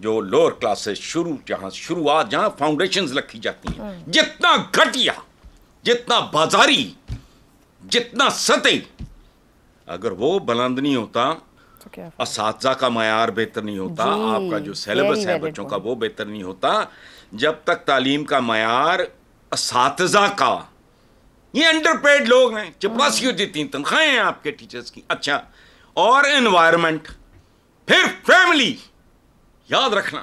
جو lower classes شروعات جہاں فاؤنڈیشنز رکھی جاتی ہیں، جتنا گھٹیا، جتنا بازاری، جتنا سطحی، اگر وہ بلند نہیں ہوتا، اساتذہ کا معیار بہتر نہیں ہوتا، آپ کا جو سیلیبس ہے بچوں کا وہ بہتر نہیں ہوتا، جب تک تعلیم کا معیار اساتذہ کا، یہ انڈر پیڈ لوگ ہیں، چپراسی ہو جتنی تنخواہیں ہیں آپ کے ٹیچرز کی، اچھا، اور انوائرمنٹ، پھر فیملی، یاد رکھنا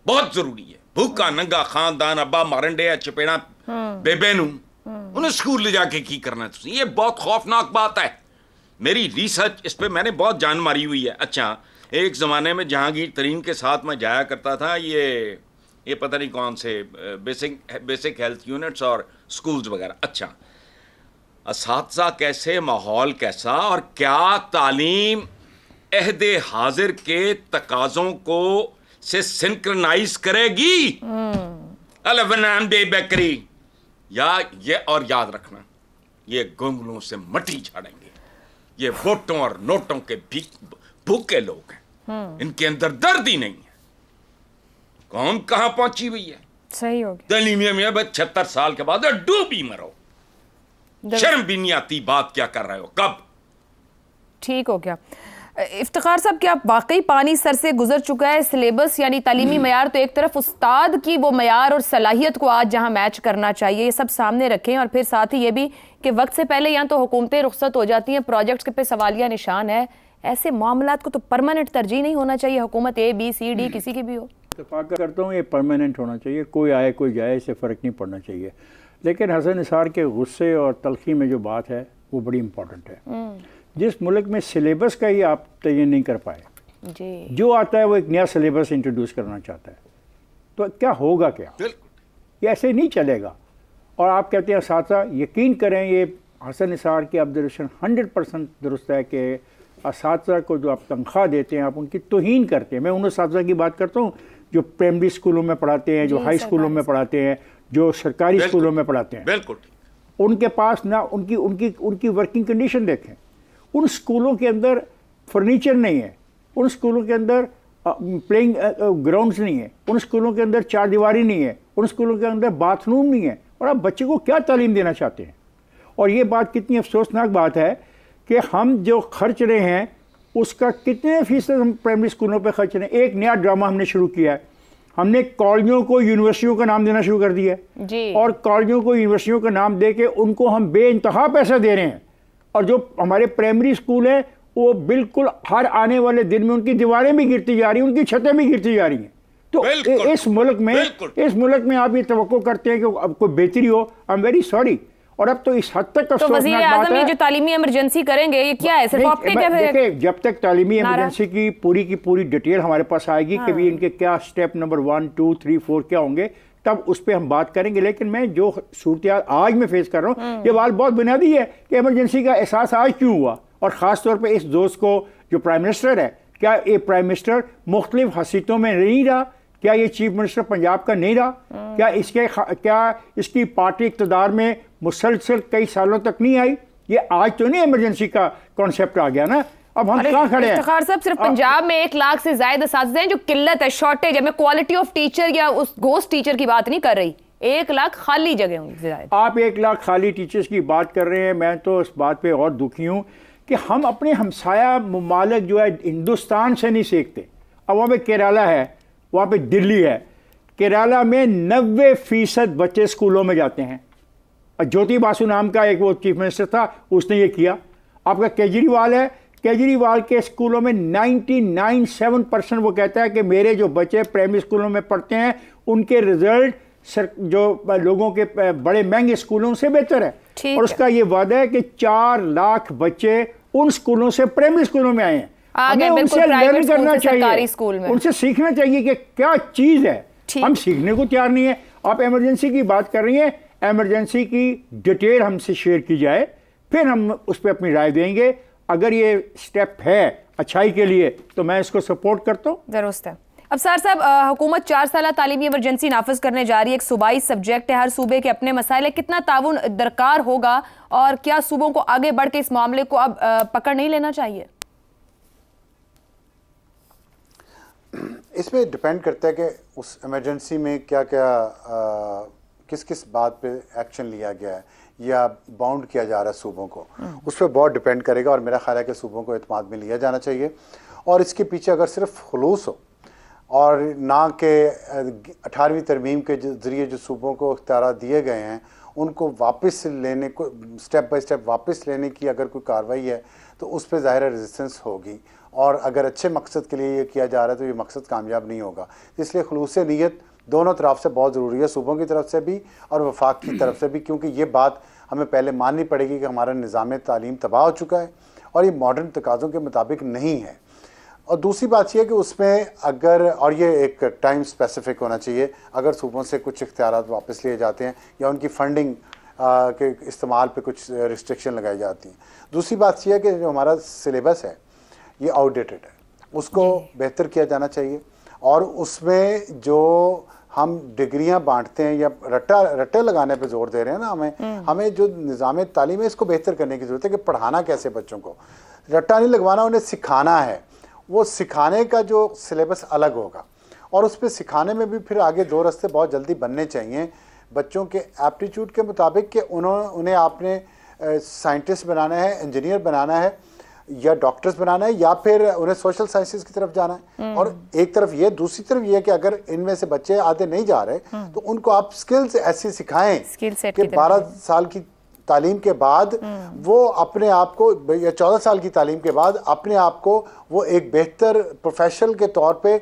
بہت ضروری ہے. بھوکا ننگا خاندان، ابا مارنڈے یا چپیڑا بے بینو، انہیں اسکول لے جا کے کی کرنا ہے. یہ بہت خوفناک بات ہے. میری ریسرچ اس پہ میں نے بہت جان ماری ہوئی ہے. اچھا، ایک زمانے میں جہانگیر ترین کے ساتھ میں جایا کرتا تھا یہ پتہ نہیں کون سے بیسک ہیلتھ یونٹس اور سکولز وغیرہ. اچھا، اساتذہ کیسے، ماحول کیسا، اور کیا تعلیم عہد حاضر کے تقاضوں کو سے سنکرنائز کرے گی؟ الفنان بے بکری، یا یہ، اور یاد رکھنا یہ گونگلوں سے مٹی جھاڑیں گے. یہ ووٹوں اور نوٹوں کے بھوکے لوگ ہیں، ان کے اندر درد ہی نہیں ہے. قوم کہاں پہنچی ہوئی ہے؟ صحیح ہو گیا. تعلیمیہ میں 76 سال کے بعد ڈوبی مرو، شرم بھی نہیں آتی. بات کیا کر رہے ہو؟ کب؟ ٹھیک ہو گیا. افتخار صاحب، کیا واقعی پانی سر سے گزر چکا ہے؟ سلیبس یعنی تعلیمی معیار تو ایک طرف، استاد کی وہ معیار اور صلاحیت کو آج جہاں میچ کرنا چاہیے، یہ سب سامنے رکھیں. اور پھر ساتھ ہی یہ بھی کہ وقت سے پہلے یہاں تو حکومتیں رخصت ہو جاتی ہیں، پروجیکٹس پہ سوالیہ نشان ہے. ایسے معاملات کو تو پرماننٹ ترجیح نہیں ہونا چاہیے، حکومت اے بی سی ڈی کسی کی بھی ہو. اتفاق کرتا ہوں یہ پرماننٹ ہونا چاہیے، کوئی آئے کوئی جائے، اس سے فرق نہیں پڑنا چاہیے. لیکن حسن نثار کے غصے اور تلخی میں جو بات ہے وہ بڑی امپورٹنٹ ہے. جس ملک میں سلیبس کا ہی آپ تعین نہیں کر پائے، جی، جو آتا ہے وہ ایک نیا سلیبس انٹروڈیوس کرنا چاہتا ہے، تو کیا ہوگا؟ کیا یہ ایسے نہیں چلے گا. اور آپ کہتے ہیں اساتذہ، یقین کریں یہ حسن نثار کی آبزرویشن 100% درست ہے کہ اساتذہ کو جو آپ تنخواہ دیتے ہیں آپ ان کی توہین کرتے ہیں. میں ان اساتذہ کی بات کرتا ہوں جو پرائمری اسکولوں میں پڑھاتے ہیں، جو ہائی اسکولوں میں پڑھاتے ہیں، جو سرکاری اسکولوں میں پڑھاتے ہیں. بالکل. ان کے پاس نہ ان کی ورکنگ کنڈیشن دیکھیں. ان اسکولوں کے اندر فرنیچر نہیں ہے، ان اسکولوں کے اندر پلینگ گراؤنڈز نہیں ہیں، ان اسکولوں کے اندر چار دیواری نہیں ہے، ان اسکولوں کے اندر باتھ روم نہیں ہے. اور آپ بچے کو کیا تعلیم دینا چاہتے ہیں؟ اور یہ بات کتنی افسوسناک بات ہے کہ ہم جو خرچ رہے ہیں اس کا کتنے فیصد ہم پرائمری اسکولوں پہ خرچ رہے ہیں. ایک نیا ڈرامہ ہم نے شروع کیا ہے، ہم نے کالجوں کو یونیورسٹیوں کا نام دینا شروع کر دیا ہے. جی. اور کالجوں کو یونیورسٹیوں کا نام دے کے ان کو ہم بے انتہا پیسہ دے رہے ہیں. اور جو ہمارے پرائمری اسکول ہیں وہ بالکل ہر آنے والے دن میں ان کی دیواریں بھی گرتی جا رہی ہیں، ان کی چھتیں بھی گرتی جا رہی ہیں. تو اس ملک میں آپ یہ توقع کرتے ہیں کہ اب کوئی بہتری ہو. I'm very sorry. اور اب تو اس حد تک تو وزیر اعظم یہ جو تعلیمی ایمرجنسی کریں گے یہ کیا ہے؟ صرف آپ دیکھیں، جب تک تعلیمی ایمرجنسی کی پوری ڈیٹیل ہمارے پاس آئے گی کہ ان کے کیا اسٹیپ نمبر 1 2 3 4 کیا ہوں گے، تب اس پہ ہم بات کریں گے. لیکن میں جو صورتحال آج میں فیس کر رہا ہوں یہ بات بہت بنیادی ہے کہ ایمرجنسی کا احساس آج کیوں ہوا. اور خاص طور پہ اس دوست کو جو پرائم منسٹر ہے، کیا یہ پرائم منسٹر مختلف حیثیتوں میں نہیں رہا؟ کیا یہ چیف منسٹر پنجاب کا نہیں رہا؟ کیا اس کی پارٹی اقتدار میں مسلسل کئی سالوں تک نہیں آئی؟ یہ آج تو نہیں ایمرجنسی کا کانسیپٹ آ گیا نا. اب ہم کہاں کھڑے ہیں؟ افتخار صاحب، صرف پنجاب میں 1 لاکھ سے زائد اساتذہ ہیں، جو قلت ہے، شارٹیج ہے. میں کوالٹی آف ٹیچر یا اس گھوسٹ ٹیچر کی بات نہیں کر رہی، 1 لاکھ خالی جگہ ہوں گی. آپ 1 لاکھ خالی ٹیچرز کی بات کر رہے ہیں. میں تو اس بات پہ اور دکھی ہوں کہ ہم اپنے ہمسایہ ممالک جو ہے ہندوستان سے نہیں سیکھتے. اب وہاں پہ کیرالہ ہے، وہاں پہ دلی ہے. کیرالہ میں 90% بچے اسکولوں میں جاتے ہیں. جوتی باسو نام کا ایک وہ چیف منسٹر تھا، اس نے یہ کیا. آپ کا کیجریوال ہے، کیجریوال کے اسکولوں میں 99.7% وہ کہتا ہے کہ میرے جو بچے پرائمری اسکولوں میں پڑھتے ہیں ان کے رزلٹ جو لوگوں کے بڑے مہنگے اسکولوں سے بہتر ہے. اور اس کا یہ وعدہ ہے کہ 4 لاکھ بچے ان اسکولوں سے پرائمری اسکولوں میں آئے ہیں. ہمیں ان سے لرن کرنا چاہیے، ان سے سیکھنا چاہیے کہ کیا چیز ہے. ہم سیکھنے کو تیار نہیں ہے. آپ ایمرجنسی کی بات کر رہی ہیں، ایمرجنسی کی ڈیٹیل ہم سے شیئر کی جائے، پھر ہم اس پہ اپنی رائے دیں گے. اگر یہ سٹیپ ہے اچھائی کے لیے تو میں اس کو سپورٹ کرتا ہوں. درست ہے. افسر صاحب، حکومت 4 سالہ تعلیمی ایمرجنسی نافذ کرنے جا رہی ہے. ایک صوبائی سبجیکٹ ہے، ہر صوبے کے اپنے مسائل ہیں. کتنا تعاون درکار ہوگا اور کیا صوبوں کو آگے بڑھ کے اس معاملے کو اب پکڑ نہیں لینا چاہیے؟ اس میں ڈپینڈ کرتا ہے کہ اس ایمرجنسی میں کیا کیا کس کس بات پہ ایکشن لیا گیا ہے یا باؤنڈ کیا جا رہا ہے صوبوں کو، اس پہ بہت ڈپینڈ کرے گا، اور میرا خیال ہے کہ صوبوں کو اعتماد میں لیا جانا چاہیے. اور اس کے پیچھے اگر صرف خلوص ہو اور نہ کہ 18ویں ترمیم کے ذریعے جو صوبوں کو اختیارات دیے گئے ہیں ان کو واپس لینے کو سٹیپ بائی سٹیپ واپس لینے کی اگر کوئی کارروائی ہے تو اس پہ ظاہر ریزسٹنس ہوگی، اور اگر اچھے مقصد کے لیے یہ کیا جا رہا ہے تو یہ مقصد کامیاب نہیں ہوگا. اس لیے خلوص نیت دونوں طرف سے بہت ضروری ہے، صوبوں کی طرف سے بھی اور وفاق کی طرف سے بھی، کیونکہ یہ بات ہمیں پہلے ماننی پڑے گی کہ ہمارا نظام تعلیم تباہ ہو چکا ہے اور یہ ماڈرن تقاضوں کے مطابق نہیں ہے. اور دوسری بات یہ کہ اس میں اگر، اور یہ ایک ٹائم اسپیسیفک ہونا چاہیے، اگر صوبوں سے کچھ اختیارات واپس لیے جاتے ہیں یا ان کی فنڈنگ کے استعمال پہ کچھ ریسٹرکشن لگائی جاتی ہیں. دوسری بات یہ ہے کہ جو ہمارا سلیبس ہے یہ آؤٹ ڈیٹڈ ہے، اس کو بہتر کیا جانا چاہیے، اور اس میں جو ہم ڈگریاں بانٹتے ہیں یا رٹے لگانے پہ زور دے رہے ہیں نا، ہمیں جو نظام تعلیم ہے اس کو بہتر کرنے کی ضرورت ہے کہ پڑھانا کیسے بچوں کو، رٹا نہیں لگوانا، انہیں سکھانا ہے. وہ سکھانے کا جو سلیبس الگ ہوگا، اور اس پہ سکھانے میں بھی پھر آگے دو راستے بہت جلدی بننے چاہیے بچوں کے ایپٹیچیوڈ کے مطابق، کہ انہیں آپ نے سائنٹسٹ بنانا ہے، انجینئر بنانا ہے یا ڈاکٹرز بنانا ہے، یا پھر انہیں سوشل سائنسز کی طرف جانا ہے. اور ایک طرف یہ، دوسری طرف یہ کہ اگر ان میں سے بچے آدھے نہیں جا رہے تو ان کو آپ سکلز ایسی سکھائیں کہ 12 سال کی تعلیم کے بعد وہ اپنے آپ کو، یا 14 سال کی تعلیم کے بعد اپنے آپ کو وہ ایک بہتر پروفیشنل کے طور پہ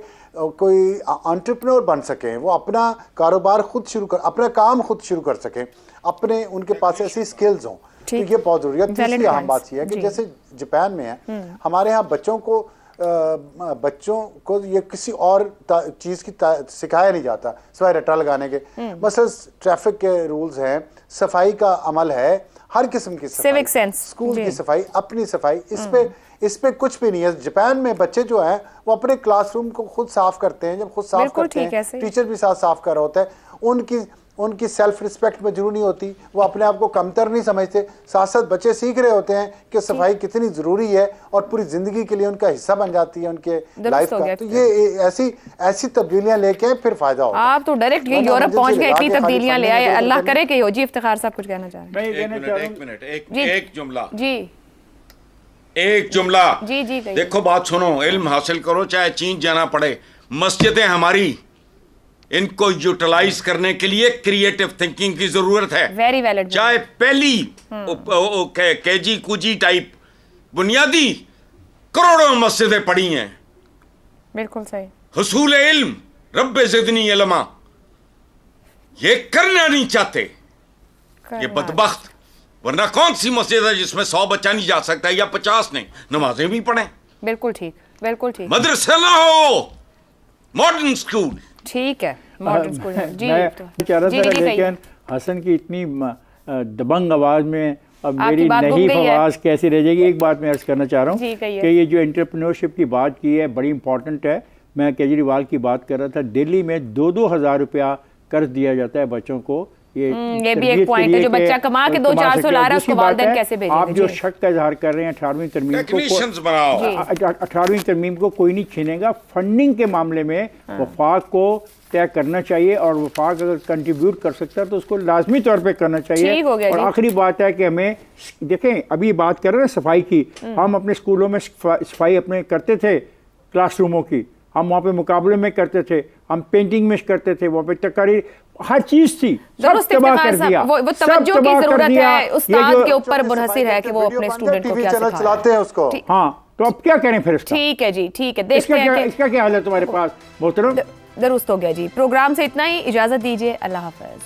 کوئی انٹرپرینور بن سکیں، وہ اپنا کاروبار خود شروع کر، اپنا کام خود شروع کر سکیں، اپنے ان کے پاس ایسی سکلز ہوں. تو یہ بہت ضروری ہے. تیسری اہم بات یہ ہے کہ جیسے جاپان میں ہے، ہمارے ہاں بچوں کو یہ کسی اور چیز کی سکھایا نہیں جاتا سوائے رٹا لگانے کے. مثلا ٹریفک کے رولز ہیں، صفائی کا عمل ہے، ہر قسم کی صفائی، اسکول کی صفائی، اپنی صفائی، اس پہ کچھ بھی نہیں ہے. جاپان میں بچے جو ہیں وہ اپنے کلاس روم کو خود صاف کرتے ہیں، جب خود صاف کرتے ہیں ٹیچر بھی ساتھ صاف کر رہا ہوتا ہے. ان کی سیلف رسپیکٹ مجروح نہیں ہوتی، وہ اپنے آپ کو کمتر نہیں سمجھتے. ساتھ ساتھ بچے سیکھ رہے ہوتے ہیں کہ صفائی کتنی ضروری ہے اور پوری زندگی کے لیے ان کا حصہ بن جاتی ہے ان کے لائف کا. تو یہ ایسی تبدیلیاں لے کے پھر فائدہ ہوگا. آپ تو ڈائریکٹ یورپ پہنچ گئے، اتنی تبدیلیاں لے آئے، اللہ کرے کہ ہو. جی افتخار صاحب کچھ کہنا چاہ رہے ہیں؟ ایک جملہ جی ایک جملہ جی جی دیکھو، بات سنو، علم حاصل کرو چاہے چین جانا پڑے. مسجدیں ہماری، ان کو یوٹیلائز کرنے کے لیے کریٹو تھنکنگ کی ضرورت ہے. Very valid. چاہے پہلی کے جی کوجی ٹائپ بنیادی کروڑوں مسجدیں پڑھی ہیں. بالکل صحیح. حصول علم، رب زدنی علما، یہ کرنا نہیں چاہتے یہ بدبخت. ورنہ کون سی مسجد ہے جس میں 100 بچہ نہیں جا سکتا یا 50 نہیں؟ نمازیں بھی پڑھیں. بالکل ٹھیک، بالکل ٹھیک. مدرسہ نہ ہو، ماڈرن اسکول. ٹھیک ہے، ماڈرن اسکول. جی چاہ رہا تھا، لیکن حسن کی اتنی دبنگ آواز میں اب میری نحیف آواز کیسی رہ جائے گی. ایک بات میں عرض کرنا چاہ رہا ہوں کہ یہ جو انٹرپرینورشپ کی بات کی ہے بڑی امپورٹنٹ ہے. میں کیجریوال کی بات کر رہا تھا، دلی میں 2-2 ہزار روپیہ قرض دیا جاتا ہے بچوں کو. یہ بھی ایک پوائنٹ ہے، جو بچہ کما کے 200-400 لا رہا ہے اس کو والدین کیسے بھیجیں گے؟ آپ جو شک کا اظہار کر رہے ہیں 18ویں ترمیم کو کوئی نہیں چھینے گا. فنڈنگ کے معاملے میں وفاق کو طے کرنا چاہیے، اور وفاق اگر کنٹریبیوٹ کر سکتا ہے تو اس کو لازمی طور پہ کرنا چاہیے. اور آخری بات ہے کہ ہمیں دیکھیں، ابھی بات کر رہے ہیں صفائی کی، ہم اپنے اسکولوں میں صفائی اپنے کرتے تھے، کلاس روموں کی ہم وہاں پہ مقابلے میں کرتے تھے، ہم پینٹنگ میں کرتے تھے، وہاں پہ تقریر، ہر چیز تھی، سب تباہ کر دیا. وہ توجہ کی ضرورت ہے، استاد کے اوپر منحصر ہے کہ وہ اپنے اسٹوڈنٹ کو کیا چلاتے ہیں اس کو. ہاں تو اب کیا کریں پھر اس کا؟ ٹھیک ہے جی، ٹھیک ہے، دیکھتے ہیں اس کا کیا حال ہے تمہارے پاس محترم. درست ہو گیا جی. پروگرام سے اتنا ہی، اجازت دیجیے، اللہ حافظ.